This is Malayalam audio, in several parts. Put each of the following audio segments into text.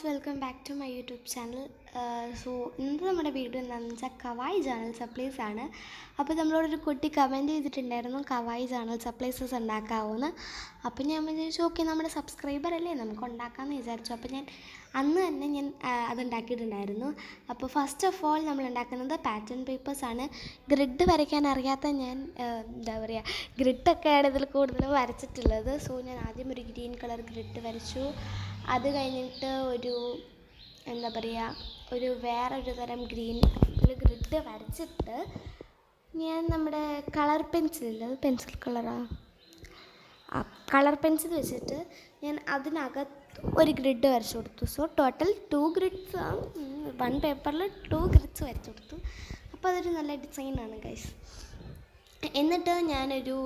Welcome back to my YouTube channel. ഇന്ന് നമ്മുടെ വീഡിയോ എന്താണെന്ന് വെച്ചാൽ കവായി ജേർണൽ സപ്ലൈസ് ആണ്. അപ്പോൾ നമ്മളോടൊരു കുട്ടി കമൻറ്റ് ചെയ്തിട്ടുണ്ടായിരുന്നു കവായി ജേർണൽ സപ്ലൈസസ് ഉണ്ടാക്കാവുമെന്ന്. അപ്പോൾ ഞാൻ വിചാരിച്ചു ഓക്കെ നമ്മുടെ സബ്സ്ക്രൈബർ അല്ലേ, നമുക്ക് ഉണ്ടാക്കാമെന്ന് വിചാരിച്ചു. അപ്പോൾ അന്ന് തന്നെ അതുണ്ടാക്കിയിട്ടുണ്ടായിരുന്നു. അപ്പോൾ ഫസ്റ്റ് ഓഫ് ഓൾ നമ്മൾ ഉണ്ടാക്കുന്നത് പാറ്റേൺ പേപ്പേഴ്സാണ്. ഗ്രിഡ് വരയ്ക്കാൻ അറിയാത്ത ഞാൻ എന്താ പറയുക, ഗ്രിഡൊക്കെയാണ് ഇതിൽ കൂടുതലും വരച്ചിട്ടുള്ളത്. ഞാൻ ആദ്യം ഒരു ഗ്രീൻ കളർ ഗ്രിഡ് വരച്ചു. അത് കഴിഞ്ഞിട്ട് ഒരു വേറൊരു തരം ഗ്രീൻ ഗ്രിഡ് വരച്ചിട്ട് ഞാൻ നമ്മുടെ കളർ പെൻസിലില്ല, അത് പെൻസിൽ കളറാണ്, കളർ പെൻസിൽ വെച്ചിട്ട് ഞാൻ അതിനകത്ത് ഒരു ഗ്രിഡ് വരച്ചു കൊടുത്തു. ടോട്ടൽ 2 ഗ്രിഡ്സ്, 1 പേപ്പറിൽ 2 ഗ്രിഡ്സ് വരച്ചു കൊടുത്തു. അപ്പോൾ അതൊരു നല്ല ഡിസൈനാണ് ഗൈസ്. എന്നിട്ട് ഞാനൊരു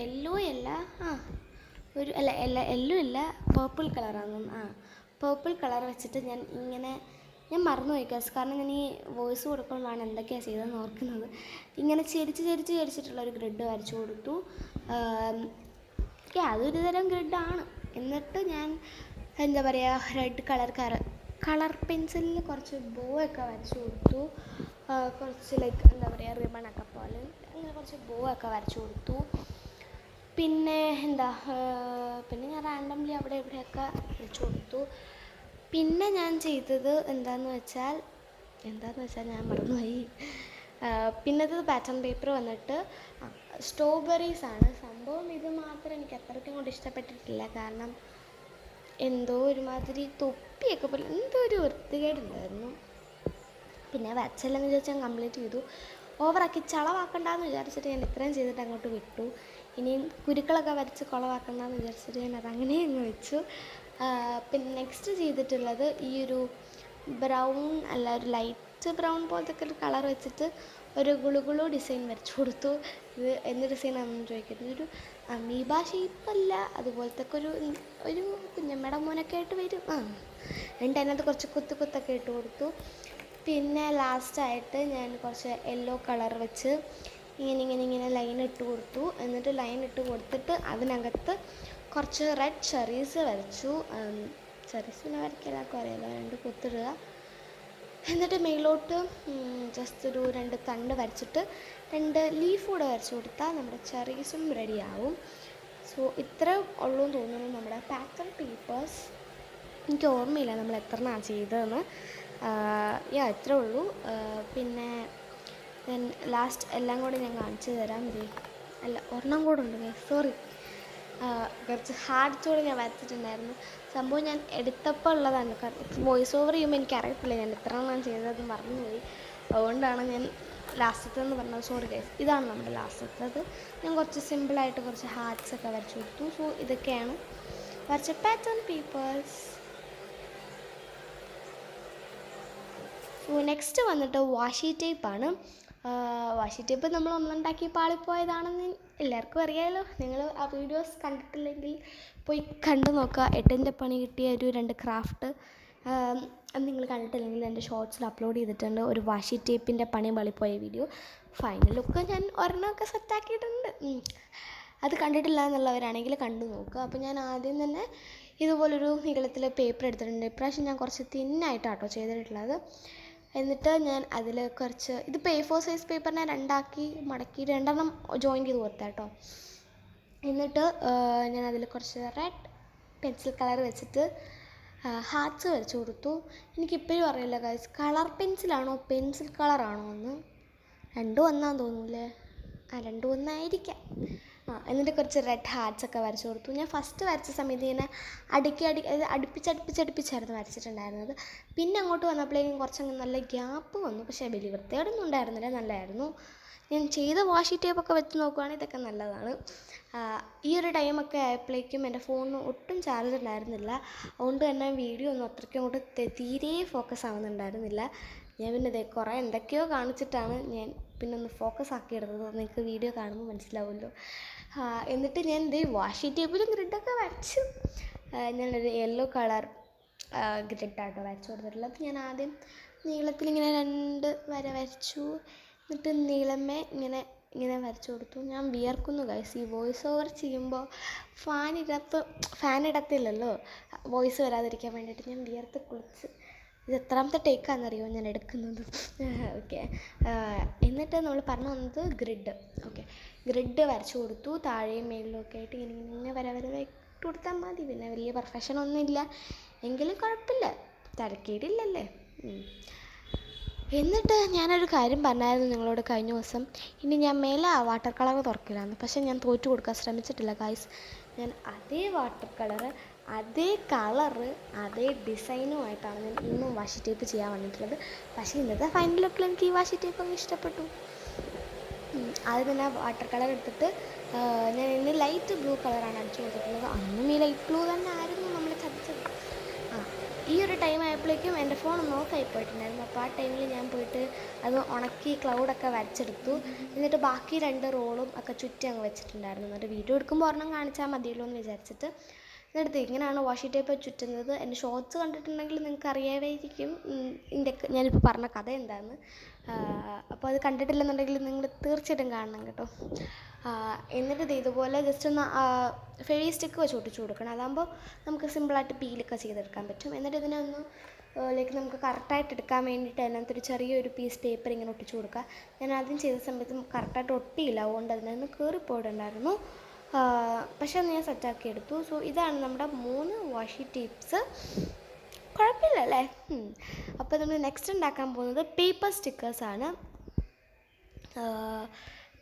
യെല്ലോ അല്ല പേർപ്പിൾ കളറാണ്. പേർപ്പിൾ കളർ വെച്ചിട്ട് ഞാൻ മറന്നുപോയി ഗൈസ്, കാരണം ഞാൻ ഈ വോയിസ് കൊടുക്കുമ്പോഴാണ് എന്തൊക്കെയാണ് ചെയ്തതെന്ന് ഓർക്കുന്നത്. ഇങ്ങനെ ചെരിച്ചിട്ടുള്ളൊരു ഗ്രിഡ് വരച്ചു കൊടുത്തു. അതൊരു തരം ഗ്രിഡാണ്. എന്നിട്ട് ഞാൻ റെഡ് കളർ പെൻസിലിൽ കുറച്ച് ബോ ഒക്കെ വരച്ചു കൊടുത്തു. കുറച്ച് റിബണൊക്കെ പോലെ അങ്ങനെ കുറച്ച് ബോ ഒക്കെ വരച്ചു കൊടുത്തു. പിന്നെ ഞാൻ റാൻഡംലി അവിടെ ഇവിടെയൊക്കെ വെച്ച് കൊടുത്തു. പിന്നെ ഞാൻ ചെയ്തത് എന്താണെന്ന് വെച്ചാൽ ഞാൻ മറന്നുപോയി. പിന്നത്തെ പാറ്റേൺ പേപ്പർ വന്നിട്ട് സ്ട്രോബെറീസാണ് സംഭവം. ഇത് മാത്രം എനിക്ക് അത്രയ്ക്കും കൊണ്ട് ഇഷ്ടപ്പെട്ടിട്ടില്ല, കാരണം എന്തോ ഒരുമാതിരി തൊപ്പിയൊക്കെ പോലെ എന്തോ ഒരു വൃത്തികേടുണ്ടായിരുന്നു. പിന്നെ വരച്ചല്ലെന്ന് വിചാരിച്ചാൽ ഞാൻ കംപ്ലീറ്റ് ചെയ്തു. ഓവറാക്കി ചളവാക്കണ്ടെന്ന് വിചാരിച്ചിട്ട് ഞാൻ ഇത്രയും ചെയ്തിട്ട് അങ്ങോട്ട് വിട്ടു. ഇനിയും കുരുക്കളൊക്കെ വരച്ച് കുളവാക്കണ്ടെന്ന് വിചാരിച്ചിട്ട് ഞാൻ അതങ്ങനെ അങ്ങ് വെച്ചു. പിന്നെ നെക്സ്റ്റ് ചെയ്തിട്ടുള്ളത് ഈ ഒരു ഒരു ലൈറ്റ് ബ്രൗൺ പോലത്തെ ഒരു കളർ വെച്ചിട്ട് ഒരു ഗുളുഗുളു ഡിസൈൻ വരച്ചു കൊടുത്തു. ഇത് എന്ത് ഡിസൈനാണെന്ന് ചോദിക്കുന്നത്, ഒരു അമീബ ഷേപ്പല്ല, അതുപോലത്തെ ഒരു കുഞ്ഞമ്മയുടെ മോനൊക്കെ ആയിട്ട് വരും. എന്നിട്ട് അതിനകത്ത് കുറച്ച് കുത്തൊക്കെ ഇട്ട് കൊടുത്തു. പിന്നെ ലാസ്റ്റായിട്ട് ഞാൻ കുറച്ച് യെല്ലോ കളർ വെച്ച് ഇങ്ങനെ ലൈൻ ഇട്ട് കൊടുത്തു. എന്നിട്ട് ലൈൻ ഇട്ട് കൊടുത്തിട്ട് അതിനകത്ത് കുറച്ച് റെഡ് ചെറീസ് വരച്ചു. ചെറീസ് പിന്നെ വരയ്ക്കലാക്കും അറിയാലോ, 2 കുത്തിടുക. എന്നിട്ട് മേലോട്ട് ജസ്റ്റ് ഒരു 2 തണ്ട് വരച്ചിട്ട് 2 ലീഫ് കൂടെ വരച്ചു കൊടുത്താൽ നമ്മുടെ ചെറീസും റെഡിയാവും. ഇത്ര ഉള്ളൂ എന്ന് തോന്നുന്നു നമ്മുടെ പാറ്റേൺ പേപ്പേഴ്സ്. എനിക്ക് ഓർമ്മയില്ല നമ്മൾ എത്രണ്ണമാണ് ചെയ്തതെന്ന്. ഇത്രേ ഉള്ളൂ. പിന്നെ ലാസ്റ്റ് എല്ലാം കൂടെ ഞാൻ കാണിച്ചു തരാം. ഒരെണ്ണം കൂടെ ഉണ്ട്, സോറി, കുറച്ച് ഹാർട്ട്സ് കൂടെ ഞാൻ വരച്ചിട്ടുണ്ടായിരുന്നു. സംഭവം ഞാൻ എടുത്തപ്പോൾ ഉള്ളതാണ്. വോയിസ് ഓവർ ചെയ്യുമ്പോൾ എനിക്കറിയത്തില്ല ഞാൻ എത്ര എണ്ണം ചെയ്തത്, മറന്നുപോയി. അതുകൊണ്ടാണ് ഞാൻ ലാസ്റ്റത്തെന്ന് പറഞ്ഞത്. Sorry guys. ഇതാണ് നമ്മുടെ ലാസ്റ്റത്തത്. ഞാൻ കുറച്ച് സിമ്പിളായിട്ട് കുറച്ച് ഹാർട്ട്സ് ഒക്കെ വരച്ചു കൊടുത്തു. ഇതൊക്കെയാണ് വരച്ച പാറ്റേൺ പേപ്പേഴ്സ്. നെക്സ്റ്റ് വന്നിട്ട് വാഷി ടേപ്പാണ്. വാഷി ടേപ്പ് നമ്മൾ ഒന്നുണ്ടാക്കി പാളിപ്പോയതാണെന്ന് എല്ലാവർക്കും അറിയാമല്ലോ. നിങ്ങൾ ആ വീഡിയോസ് കണ്ടിട്ടില്ലെങ്കിൽ പോയി കണ്ടു നോക്കുക. 8ൻ്റെ പണി കിട്ടിയ ഒരു 2 ക്രാഫ്റ്റ് അത് നിങ്ങൾ കണ്ടിട്ടില്ലെങ്കിൽ എൻ്റെ ഷോർട്സിൽ അപ്ലോഡ് ചെയ്തിട്ടുണ്ട്. ഒരു വാഷി ടേപ്പിൻ്റെ പണി പാളിപ്പോയ വീഡിയോ. ഫൈനൽ ലുക്ക് ഞാൻ ഒരെണ്ണമൊക്കെ സെറ്റാക്കിയിട്ടുണ്ട്. അത് കണ്ടിട്ടില്ല എന്നുള്ളവരാണെങ്കിൽ കണ്ടു നോക്കുക. അപ്പോൾ ഞാൻ ആദ്യം തന്നെ ഇതുപോലൊരു നീളത്തിൽ പേപ്പർ എടുത്തിട്ടുണ്ട്. ഇപ്രാവശ്യം ഞാൻ കുറച്ച് തിന്നായിട്ടാട്ടോ ചെയ്തിട്ടുള്ളത്. എന്നിട്ട് ഞാൻ അതിൽ കുറച്ച് ഇതിപ്പോൾ A4 സൈസ് പേപ്പറിനെ 2ആക്കി മടക്കി 2 ജോയിൻ ചെയ്ത് കൊടുത്താൽ കേട്ടോ. എന്നിട്ട് ഞാൻ അതിൽ കുറച്ച് റെഡ് പെൻസിൽ കളർ വെച്ചിട്ട് ഹാർട്ട്സ് വരച്ചു കൊടുത്തു. എനിക്കിപ്പോഴും അറിയില്ല ഗൈസ്, കളർ പെൻസിലാണോ പെൻസിൽ കളറാണോ എന്ന്. 2 ഒന്നാന്ന് തോന്നുന്നില്ലേ, 2 ഒന്നായിരിക്കാം. എന്നിട്ട് കുറച്ച് റെഡ് ഹാർട്ട്സ് ഒക്കെ വരച്ചു കൊടുത്തു. ഞാൻ ഫസ്റ്റ് വരച്ച സമയത്ത് ഇങ്ങനെ അടുപ്പിച്ചായിരുന്നു വരച്ചിട്ടുണ്ടായിരുന്നത്. പിന്നെ അങ്ങോട്ട് വന്നപ്പോഴേക്കും കുറച്ചങ്ങ് നല്ല ഗ്യാപ്പ് വന്നു. പക്ഷേ വലിയ വൃത്തിയോടൊന്നും ഉണ്ടായിരുന്നില്ല, നല്ലതായിരുന്നു. ഞാൻ ചെയ്ത വാഷി ടേപ്പൊക്കെ വെച്ച് നോക്കുകയാണെങ്കിൽ ഇതൊക്കെ നല്ലതാണ്. ഈ ഒരു ടൈമൊക്കെ ആയപ്പോഴേക്കും എൻ്റെ ഫോണിന് ഒട്ടും ചാർജ് ഉണ്ടായിരുന്നില്ല. അതുകൊണ്ട് തന്നെ വീഡിയോ ഒന്നും അത്രയ്ക്കും അങ്ങോട്ട് തീരെ ഫോക്കസ് ആവുന്നുണ്ടായിരുന്നില്ല. ഞാൻ പിന്നെ കുറേ എന്തൊക്കെയോ കാണിച്ചിട്ടാണ് ഞാൻ പിന്നെ ഒന്ന് ഫോക്കസ് ആക്കിയെടുത്തത്. നിങ്ങൾക്ക് വീഡിയോ കാണുമ്പോൾ മനസ്സിലാവുമല്ലോ. എന്നിട്ട് ഞാൻ വാഷി ടേപ്പിലും ഗ്രിഡൊക്കെ വരച്ചു. ഞാനൊരു യെല്ലോ കളർ ഗ്രിഡാട്ടോ വരച്ചു കൊടുത്തിട്ടുള്ളത്. ഞാൻ ആദ്യം നീളത്തിലിങ്ങനെ 2 വര വരച്ചു. എന്നിട്ട് നീളമേ ഇങ്ങനെ ഇങ്ങനെ വരച്ചു കൊടുത്തു. ഞാൻ വിയർക്കുന്നു ഗൈസ്. ഈ വോയിസ് ഓവർ ചെയ്യുമ്പോൾ ഫാനിടത്തില്ലല്ലോ വോയിസ് വരാതിരിക്കാൻ വേണ്ടിയിട്ട്. ഞാൻ വിയർത്ത് കുളിച്ച് ഇത് എത്രാമത്തെ ടേക്കാണെന്നറിയോ ഞാൻ എടുക്കുന്നത്. ഓക്കെ, എന്നിട്ട് നമ്മൾ പറഞ്ഞു വന്നത് ഗ്രിഡ്. ഓക്കെ, ഗ്രിഡ് വരച്ചു കൊടുത്തു. താഴെയും മേളിലും ഒക്കെ ആയിട്ട് ഇങ്ങനെ വര ഇട്ട് കൊടുത്താൽ മതി. പിന്നെ വലിയ പെർഫെക്ഷനൊന്നുമില്ല എങ്കിലും കുഴപ്പമില്ല, തരക്കേടില്ലല്ലേ. എന്നിട്ട് ഞാനൊരു കാര്യം പറഞ്ഞായിരുന്നു നിങ്ങളോട് കഴിഞ്ഞ ദിവസം, ഇനി ഞാൻ മേലെ വാട്ടർ കളർ തുറക്കില്ലാന്ന്. പക്ഷേ ഞാൻ തോറ്റു കൊടുക്കാൻ ശ്രമിച്ചിട്ടില്ല ഗായ്സ്. ഞാൻ അതേ വാട്ടർ കളറ്, അതേ കളറ്, അതേ ഡിസൈനുമായിട്ടാണ് ഞാൻ ഇന്നും വാഷി ടേപ്പ് ചെയ്യാൻ വന്നിട്ടുള്ളത്. പക്ഷേ ഇന്നത്തെ ഫൈനൽ ലുക്കിൽ എനിക്ക് ഈ വാഷി ടേപ്പ് അങ്ങ് ഇഷ്ടപ്പെട്ടു. അത് തന്നെ വാട്ടർ കളർ എടുത്തിട്ട് ഞാൻ ഇന്ന് ലൈറ്റ് ബ്ലൂ കളറാണ് അടിച്ചു കൊടുത്തിട്ടുള്ളത്. അന്നും ഈ ലൈറ്റ് ബ്ലൂ തന്നെ ആയിരുന്നു നമ്മൾ ചതിച്ചത്. ഈ ഒരു ടൈം ആയപ്പോഴേക്കും എൻ്റെ ഫോൺ ഒന്ന് ഓഫായി പോയിട്ടുണ്ടായിരുന്നു. അപ്പോൾ ആ ടൈമിൽ ഞാൻ പോയിട്ട് അത് ഉണക്കി ക്ലൗഡൊക്കെ വരച്ചെടുത്തു. എന്നിട്ട് ബാക്കി 2 റോളും ഒക്കെ ചുറ്റി അങ്ങ് വെച്ചിട്ടുണ്ടായിരുന്നു. എന്നിട്ട് വീഡിയോ എടുക്കുമ്പോൾ ഒരെണ്ണം കാണിച്ചാൽ മതിയല്ലോ എന്ന് വിചാരിച്ചിട്ട് എന്നിട്ട് ഇങ്ങനെയാണ് വാഷി ടേപ്പ് ചുറ്റുന്നത്. എൻ്റെ ഷോർട്സ് കണ്ടിട്ടുണ്ടെങ്കിൽ നിങ്ങൾക്ക് അറിയാമായിരിക്കും ഞാനിപ്പോൾ പറഞ്ഞ കഥ എന്താണെന്ന്. അപ്പോൾ അത് കണ്ടിട്ടില്ലെന്നുണ്ടെങ്കിൽ നിങ്ങൾ തീർച്ചയായിട്ടും കാണണം കേട്ടോ. എന്നിട്ട് ഇതുപോലെ ജസ്റ്റ് ഒന്ന് ഫെവി സ്റ്റിക്ക് വെച്ച് ഒട്ടിച്ചു കൊടുക്കണം. അതാകുമ്പോൾ നമുക്ക് സിമ്പിളായിട്ട് പീലൊക്കെ ചെയ്തെടുക്കാൻ പറ്റും. എന്നിട്ട് ഇതിനെ ഒന്ന് നമുക്ക് കറക്റ്റായിട്ട് എടുക്കാൻ വേണ്ടിയിട്ട് അതിനകത്തൊരു ചെറിയൊരു പീസ് പേപ്പർ ഇങ്ങനെ ഒട്ടിച്ചു കൊടുക്കുക. ഞാൻ ആദ്യം ചെയ്ത സമയത്ത് കറക്റ്റായിട്ട് ഒട്ടിയില്ല, അതുകൊണ്ട് അതിനൊന്ന് കയറിപ്പോയിട്ടുണ്ടായിരുന്നു. പക്ഷെ അത് ഞാൻ സെറ്റാക്കി എടുത്തു. സോ ഇതാണ് നമ്മുടെ 3 വാഷി ടേപ്സ്. കുഴപ്പമില്ല അല്ലേ? അപ്പോൾ നമ്മൾ നെക്സ്റ്റ് ഉണ്ടാക്കാൻ പോകുന്നത് പേപ്പർ സ്റ്റിക്കേഴ്സാണ്.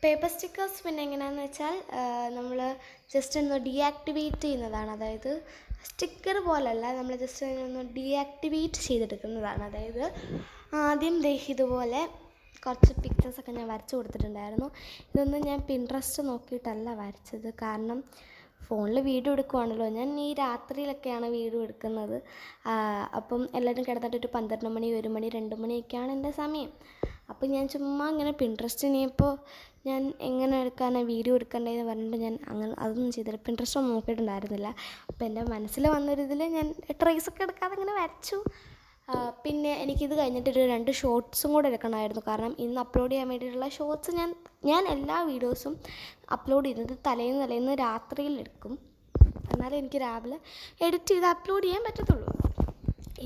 പേപ്പർ സ്റ്റിക്കേഴ്സ് പിന്നെ എങ്ങനെയാണെന്ന് വെച്ചാൽ നമ്മൾ ജസ്റ്റ് ഒന്ന് ഡീആക്ടിവേറ്റ് ചെയ്യുന്നതാണ്. അതായത് സ്റ്റിക്കർ പോലല്ല, നമ്മൾ ജസ്റ്റ് ഒന്ന് ഡീആക്ടിവേറ്റ് ചെയ്തെടുക്കുന്നതാണ്. അതായത് ആദ്യം ഇതുപോലെ കുറച്ച് പിക്ചേഴ്സൊക്കെ ഞാൻ വരച്ച് കൊടുത്തിട്ടുണ്ടായിരുന്നു. ഇതൊന്നും ഞാൻ പിൻട്രസ്റ്റ് നോക്കിയിട്ടല്ല വരച്ചത്, കാരണം ഫോണിൽ വീഡിയോ എടുക്കുവാണല്ലോ. ഞാൻ ഈ രാത്രിയിലൊക്കെയാണ് വീഡിയോ എടുക്കുന്നത്. അപ്പം എല്ലാവരും കിടന്നിട്ട് ഒരു 12 മണി, 1 മണി, 2 മണിയൊക്കെയാണ് എൻ്റെ സമയം. അപ്പം ഞാൻ ചുമ്മാ ഇങ്ങനെ പിൻട്രസ്റ്റിനിപ്പോൾ ഞാൻ എങ്ങനെ എടുക്കാനാണ് വീഡിയോ എടുക്കേണ്ടതെന്ന് പറഞ്ഞിട്ട് ഞാൻ അങ്ങനെ അതൊന്നും ചെയ്തില്ല, പിൻട്രസ്റ്റ് ഒന്നും നോക്കിയിട്ടുണ്ടായിരുന്നില്ല. അപ്പോൾ എൻ്റെ മനസ്സിൽ വന്നൊരിതിൽ ഞാൻ ട്രേസൊക്കെ എടുക്കാതെ ഇങ്ങനെ വരച്ചു. പിന്നെ എനിക്കിത് കഴിഞ്ഞിട്ടൊരു 2 ഷോർട്സും കൂടെ എടുക്കണമായിരുന്നു. കാരണം ഇന്ന് അപ്ലോഡ് ചെയ്യാൻ വേണ്ടിയിട്ടുള്ള ഷോർട്സ് ഞാൻ എല്ലാ വീഡിയോസും അപ്ലോഡ് ചെയ്യുന്നത് തലേന്ന് രാത്രിയിൽ എടുക്കും. എന്നാലേ എനിക്ക് രാവിലെ എഡിറ്റ് ചെയ്ത് അപ്ലോഡ് ചെയ്യാൻ പറ്റത്തുള്ളൂ.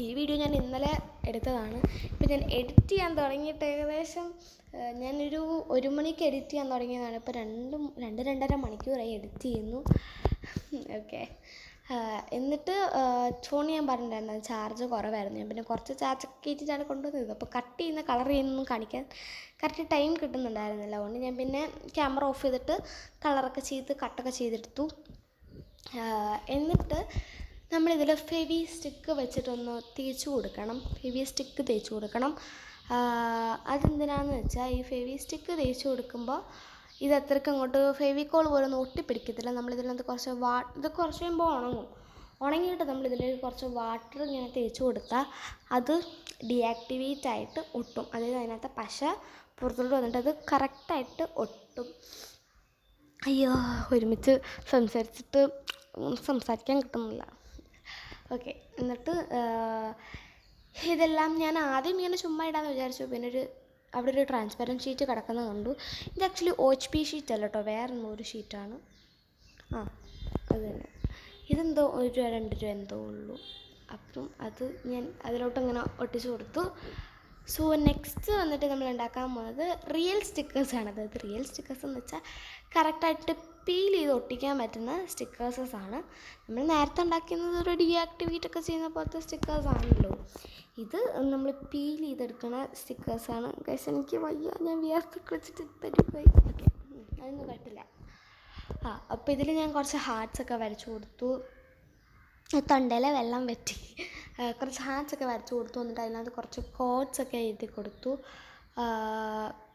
ഈ വീഡിയോ ഞാൻ ഇന്നലെ എടുത്തതാണ്. ഇപ്പം ഞാൻ എഡിറ്റ് ചെയ്യാൻ തുടങ്ങിയിട്ട് ഏകദേശം ഞാനൊരു 1 മണിക്ക് എഡിറ്റ് ചെയ്യാൻ തുടങ്ങിയതാണ്. ഇപ്പോൾ 2-2.5 മണിക്കൂറായി എഡിറ്റ് ചെയ്യുന്നു. ഓക്കെ, എന്നിട്ട് ഫോൺ ഞാൻ പറഞ്ഞിട്ടുണ്ടായിരുന്നു ചാർജ് കുറവായിരുന്നു. ഞാൻ പിന്നെ കുറച്ച് ചാർജൊക്കെ കയറ്റിയിട്ടാണ് കൊണ്ടുവന്നത്. അപ്പോൾ കട്ട് ചെയ്യുന്ന കളർ ചെയ്യുന്നൊന്നും കാണിക്കാൻ കറക്റ്റ് ടൈം കിട്ടുന്നുണ്ടായിരുന്നില്ല. അതുകൊണ്ട് ഞാൻ പിന്നെ ക്യാമറ ഓഫ് ചെയ്തിട്ട് കളറൊക്കെ ചെയ്ത് കട്ടൊക്കെ ചെയ്തെടുത്തു. എന്നിട്ട് നമ്മളിതിൽ ഫെവി സ്റ്റിക്ക് വെച്ചിട്ടൊന്ന് തേച്ച് കൊടുക്കണം. ഫെവി സ്റ്റിക്ക് തേച്ച് കൊടുക്കണം. അതെന്തിനാണെന്ന് വെച്ചാൽ ഈ ഫെവി സ്റ്റിക്ക് തേച്ച് കൊടുക്കുമ്പോൾ ഇത് അത്രയ്ക്ക് അങ്ങോട്ട് ഫെവിക്കോൾ പോലെ ഒന്നും ഒട്ടിപ്പിടിക്കത്തില്ല. നമ്മളിതിനകത്ത് ഇത് കുറച്ച് കഴിയുമ്പോൾ ഉണങ്ങിയിട്ട് നമ്മളിതിൽ കുറച്ച് വാട്ടർ ഇങ്ങനെ തേച്ച് കൊടുത്താൽ അത് ഡീആക്ടിവേറ്റ് ആയിട്ട് ഒട്ടും. അതായത് അതിനകത്ത് പശ പുറത്തോട്ട് വന്നിട്ട് അത് കറക്റ്റായിട്ട് ഒട്ടും. അയ്യോ, ഒരുമിച്ച് സംസാരിക്കാൻ കിട്ടുന്നില്ല. ഓക്കെ, എന്നിട്ട് ഇതെല്ലാം ഞാൻ ആദ്യം ഇങ്ങനെ ചുമ്മാ ഇടാമെന്ന് വിചാരിച്ചു. പിന്നെ അവിടെ ഒരു ട്രാൻസ്പെറൻറ്റ് ഷീറ്റ് കിടക്കുന്നത് കണ്ടു. ഇത് ആക്ച്വലി OHP ഷീറ്റ് അല്ല കേട്ടോ, വേറെ ഒരു ഷീറ്റാണ്. അത് തന്നെ. ഇതെന്തോ 1 രൂപ 2 രൂപ എന്തോ ഉള്ളൂ. അപ്പം അത് ഞാൻ അതിലോട്ടങ്ങനെ ഒട്ടിച്ചു കൊടുത്തു. സോ നെക്സ്റ്റ് വന്നിട്ട് നമ്മൾ ഉണ്ടാക്കാൻ പോകുന്നത് റിയൽ സ്റ്റിക്കേഴ്സാണ്. അതായത് റിയൽ സ്റ്റിക്കേഴ്സ് എന്ന് വെച്ചാൽ കറക്റ്റായിട്ട് പീൽ ചെയ്ത് ഒട്ടിക്കാൻ പറ്റുന്ന സ്റ്റിക്കേഴ്സാണ്. നമ്മൾ നേരത്തെ ഉണ്ടാക്കുന്നത് ഒരു ഡീആക്ടിവേറ്റ് ഒക്കെ ചെയ്യുന്ന പോലത്തെ സ്റ്റിക്കേഴ്സാണല്ലോ. ഇത് നമ്മൾ പീൽ ചെയ്തെടുക്കുന്ന സ്റ്റിക്കേഴ്സാണ്. ഗൈസ്, എനിക്ക് വയ്യ, ഞാൻ വിയർത്ത് കുളിച്ചിട്ട് പറ്റിപ്പോയി. ഓക്കെ, അതൊന്നും കുഴപ്പമില്ല. അപ്പോൾ ഇതിൽ ഞാൻ കുറച്ച് ഹാർട്ട്സൊക്കെ വരച്ചു കൊടുത്തു. തൊണ്ടയിലെ വെള്ളം വറ്റി കുറച്ച് ഹാർട്ട്സൊക്കെ വരച്ചു കൊടുത്തു. എന്നിട്ട് അതിനകത്ത് കുറച്ച് കോഡ്സൊക്കെ എഴുതി കൊടുത്തു.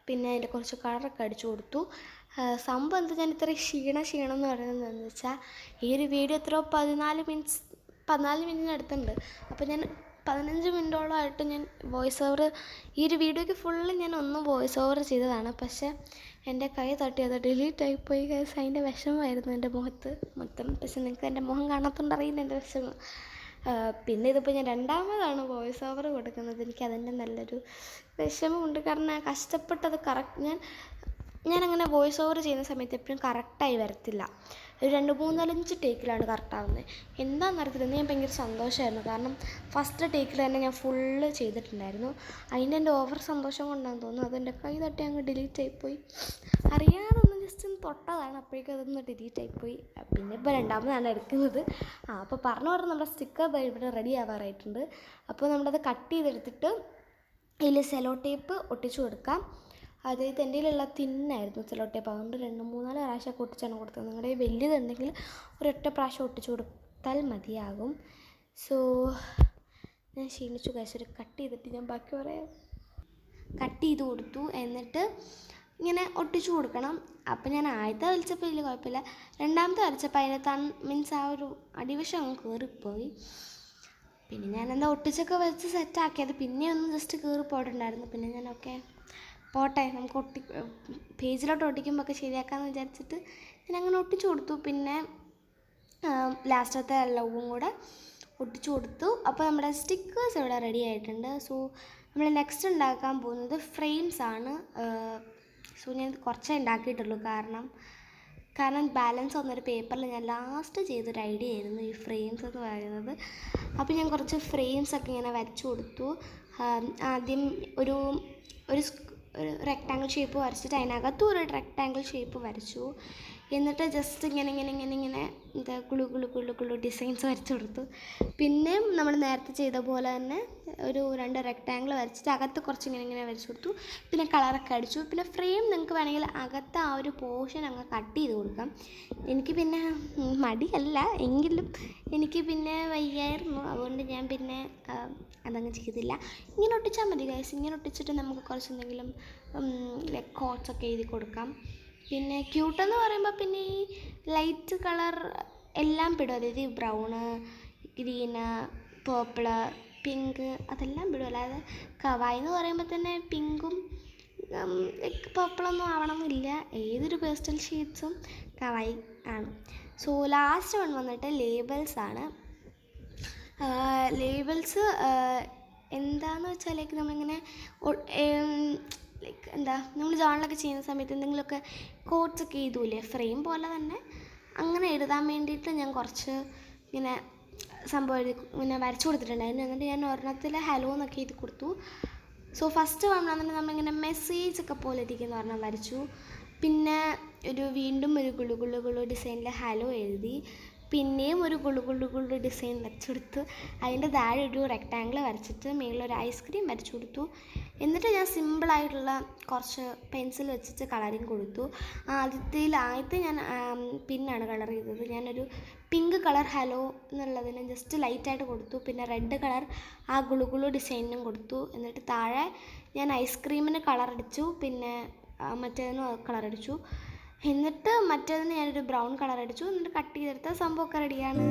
പിന്നെ അതിൻ്റെ കുറച്ച് കളറൊക്കെ അടിച്ചു കൊടുത്തു. സംഭവം എന്താ, ഞാൻ ഇത്ര ക്ഷീണം എന്ന് പറയുന്നത് എന്താണെന്ന് വെച്ചാൽ ഈ ഒരു വീഡിയോ എത്രയോ 14 മിനിറ്റിനടുത്തുണ്ട്. അപ്പോൾ ഞാൻ 15 മിനിറ്റോളമായിട്ട് ഞാൻ വോയിസ് ഓവർ ഈ ഒരു വീഡിയോയ്ക്ക് ഫുള്ള് ഞാൻ വോയിസ് ഓവർ ചെയ്തതാണ്. പക്ഷേ എൻ്റെ കൈ തട്ടി അത് ഡിലീറ്റ് ആയിപ്പോയി. അതിൻ്റെ വിഷമമായിരുന്നു എൻ്റെ മുഖത്ത് മൊത്തം. പക്ഷെ നിങ്ങൾക്ക് എൻ്റെ മുഖം കാണാത്തോണ്ട് അറിയില്ല എൻ്റെ വിഷമം. പിന്നെ ഇതിപ്പോൾ ഞാൻ രണ്ടാമതാണ് വോയിസ് ഓവർ കൊടുക്കുന്നത്. എനിക്ക് അതിൻ്റെ നല്ലൊരു വിഷമമുണ്ട്. കാരണം കഷ്ടപ്പെട്ടത് ഞാനങ്ങനെ വോയിസ് ഓവർ ചെയ്യുന്ന സമയത്ത് എപ്പോഴും കറക്റ്റായി വരത്തില്ല. ഒരു 2, 3, 4, 5 ടേക്കിലാണ് കറക്റ്റാവുന്നത്. എന്താണെന്നറിയത്തില്ല. ഇന്ന് ഞാൻ ഭയങ്കര സന്തോഷമായിരുന്നു. കാരണം ഫസ്റ്റ് ടേക്കിൽ തന്നെ ഞാൻ ഫുള്ള് ചെയ്തിട്ടുണ്ടായിരുന്നു. അതിൻ്റെ എൻ്റെ ഓവർ സന്തോഷം കൊണ്ടാണെന്ന് തോന്നുന്നു അതെൻ്റെ കൈ തട്ടി അങ്ങ് ഡിലീറ്റ് ആയിപ്പോയി. അറിയാതെ ഒന്ന് ജസ്റ്റ് ഒന്ന് തൊട്ടതാണ്, അപ്പോഴേക്കും അതൊന്ന് ഡിലീറ്റ് ആയിപ്പോയി. പിന്നെ ഇപ്പോൾ രണ്ടാമതാണ് എടുക്കുന്നത്. അപ്പോൾ പറഞ്ഞു നമ്മുടെ സ്റ്റിക്കർ ഇവിടെ റെഡി ആവാറായിട്ടുണ്ട്. അപ്പോൾ നമ്മളത് കട്ട് ചെയ്തെടുത്തിട്ട് ഇതിൽ സെലോ ടേപ്പ് ഒട്ടിച്ചു കൊടുക്കാം. അതായത് എൻ്റെ കയ്യിലുള്ള തിന്നായിരുന്നു സെലോ ടേപ്പ്, അതുകൊണ്ട് 2, 3, 4 പ്രാവശ്യമൊക്കെ ഒട്ടിച്ചാണ് കൊടുത്തത്. നിങ്ങളുടെ വലിയതുണ്ടെങ്കിൽ ഒരൊറ്റ പ്രാവശ്യം ഒട്ടിച്ചു കൊടുത്താൽ മതിയാകും. സോ ഞാൻ ക്ഷീണിച്ചു കഴിച്ചു. ഒരു കട്ട് ചെയ്തിട്ട് ഞാൻ ബാക്കി പറയാം. കട്ട് ചെയ്ത് കൊടുത്തു, എന്നിട്ട് ഇങ്ങനെ ഒട്ടിച്ചു കൊടുക്കണം. അപ്പം ഞാൻ ആദ്യത്തെ വലിച്ചപ്പോൾ വലിയ കുഴപ്പമില്ല. രണ്ടാമത്തെ വലിച്ചപ്പോൾ അതിനകത്ത് മീൻസ് ആ ഒരു അടിവശം അങ്ങ് കയറിപ്പോയി. പിന്നെ ഞാനെന്താ ഒട്ടിച്ചൊക്കെ വെച്ച് സെറ്റാക്കിയത്. പിന്നെ ഒന്ന് ജസ്റ്റ് കയറി പോയിട്ടുണ്ടായിരുന്നു. പിന്നെ ഞാനൊക്കെ പോട്ടെ, നമുക്ക് പേജിലോട്ട് ഒട്ടിക്കുമ്പോൾ ഒക്കെ ശരിയാക്കാമെന്ന് വിചാരിച്ചിട്ട് ഞാൻ അങ്ങനെ ഒട്ടിച്ചു കൊടുത്തു. പിന്നെ ലാസ്റ്റത്തെ ലവും കൂടെ ഒട്ടിച്ചു കൊടുത്തു. അപ്പോൾ നമ്മുടെ സ്റ്റിക്കേഴ്സ് ഇവിടെ റെഡി ആയിട്ടുണ്ട്. സോ നമ്മൾ നെക്സ്റ്റ് ഉണ്ടാക്കാൻ പോകുന്നത് ഫ്രെയിംസ് ആണ്. സോ ഞാൻ കുറച്ചേ ഉണ്ടാക്കിയിട്ടുള്ളൂ. കാരണം ബാലൻസ് വന്നൊരു പേപ്പറിൽ ഞാൻ ലാസ്റ്റ് ചെയ്തൊരു ഐഡിയ ആയിരുന്നു ഈ ഫ്രെയിംസ് എന്ന് പറയുന്നത്. അപ്പോൾ ഞാൻ കുറച്ച് ഫ്രെയിംസൊക്കെ ഇങ്ങനെ വരച്ചു കൊടുത്തു. ആദ്യം ഒരു റെക്റ്റാങ്കിൾ ഷേപ്പ് വരച്ചിട്ട് അതിനകത്തും ഒരു റെക്റ്റാങ്കിൾ ഷേപ്പ് വരച്ചു. എന്നിട്ട് ജസ്റ്റ് ഇങ്ങനെ എന്താ കുളു ഡിസൈൻസ് വരച്ചു കൊടുത്തു. പിന്നെ നമ്മൾ നേരത്തെ ചെയ്ത പോലെ തന്നെ ഒരു 2 റെക്റ്റാങ്കിൾ വരച്ചിട്ട് അകത്ത് കുറച്ച് ഇങ്ങനെ വരച്ചു കൊടുത്തു. പിന്നെ കളറൊക്കെ അടിച്ചു. പിന്നെ ഫ്രെയിം നിങ്ങൾക്ക് വേണമെങ്കിൽ അകത്ത് ആ ഒരു പോർഷൻ അങ്ങ് കട്ട് ചെയ്ത് കൊടുക്കാം. എനിക്ക് പിന്നെ മടിയല്ല, എങ്കിലും എനിക്ക് പിന്നെ വയ്യായിരുന്നു. അതുകൊണ്ട് ഞാൻ പിന്നെ അതങ്ങ് ചെയ്തില്ല. ഇങ്ങനെ ഒട്ടിച്ചാൽ മതി ഗൈസ്. ഇങ്ങനെ ഒട്ടിച്ചിട്ട് നമുക്ക് കുറച്ച് എന്തെങ്കിലും ലൈക്ക് കോട്ട്സൊക്കെ എഴുതി കൊടുക്കാം. പിന്നെ ക്യൂട്ടെന്ന് പറയുമ്പോൾ പിന്നെ ഈ ലൈറ്റ് കളർ എല്ലാം പെടും. അതായത് ബ്രൗണ്, ഗ്രീന്, പേർപ്പിള്, പിങ്ക് അതെല്ലാം പെടും. അല്ലാതെ കവായി എന്ന് പറയുമ്പോൾ തന്നെ പിങ്കും പേർപ്പിളൊന്നും ആവണമെന്നില്ല. ഏതൊരു പേസ്റ്റൽ ഷെയ്ഡ്സും കവായി ആണ്. സോ ലാസ്റ്റ് വന്നിട്ട് ലേബിൾസാണ്. ലേബിൾസ് എന്താണെന്ന് വെച്ചാൽ നമ്മളിങ്ങനെ എന്താ നമ്മൾ ജേണലൊക്കെ ചെയ്യുന്ന സമയത്ത് എന്തെങ്കിലുമൊക്കെ കോട്ട്സൊക്കെ എഴുതൂലേ, ഫ്രെയിം പോലെ തന്നെ അങ്ങനെ എഴുതാൻ വേണ്ടിയിട്ട് ഞാൻ കുറച്ച് ഇങ്ങനെ സംഭവം ഇങ്ങനെ വരച്ചു കൊടുത്തിട്ടുണ്ടായിരുന്നു. എന്നിട്ട് ഞാൻ ഒരെണ്ണത്തിൽ ഹലോ എന്നൊക്കെ എഴുതി കൊടുത്തു. സോ ഫസ്റ്റ് വന്നിട്ട് നമ്മളിങ്ങനെ മെസ്സേജൊക്കെ പോലെ ഇരിക്കുന്ന ഒരെണ്ണം വരച്ചു. പിന്നെ വീണ്ടും ഒരു ഗുളു ഡിസൈനിൽ ഹലോ എഴുതി. പിന്നെയും ഒരു ഗുളു ഡിസൈൻ വരച്ചു കൊടുത്തു. അതിൻ്റെ താഴെ ഒരു റെക്റ്റാങ്കിൾ വരച്ചിട്ട് മേളിലൊരു ഐസ്ക്രീം വരച്ചു കൊടുത്തു. എന്നിട്ട് ഞാൻ സിമ്പിളായിട്ടുള്ള കുറച്ച് പെൻസിൽ വെച്ചിട്ട് കളറിങ് കൊടുത്തു. ആദ്യത്തെ ഞാൻ പിന്നാണ് കളർ ചെയ്തത്. ഞാനൊരു പിങ്ക് കളർ ഹലോ എന്നുള്ളതിന് ജസ്റ്റ് ലൈറ്റായിട്ട് കൊടുത്തു. പിന്നെ റെഡ് കളർ ആ ഗുളു ഡിസൈനിനും കൊടുത്തു. എന്നിട്ട് താഴെ ഞാൻ ഐസ്ക്രീമിന് കളറടിച്ചു. പിന്നെ മറ്റേതിന് കളറടിച്ചു. എന്നിട്ട് മറ്റേതിന് ഞാനൊരു ബ്രൗൺ കളർ അടിച്ചു. എന്നിട്ട് കട്ട് ചെയ്തെടുത്ത സംഭവമൊക്കെ റെഡിയാണ്.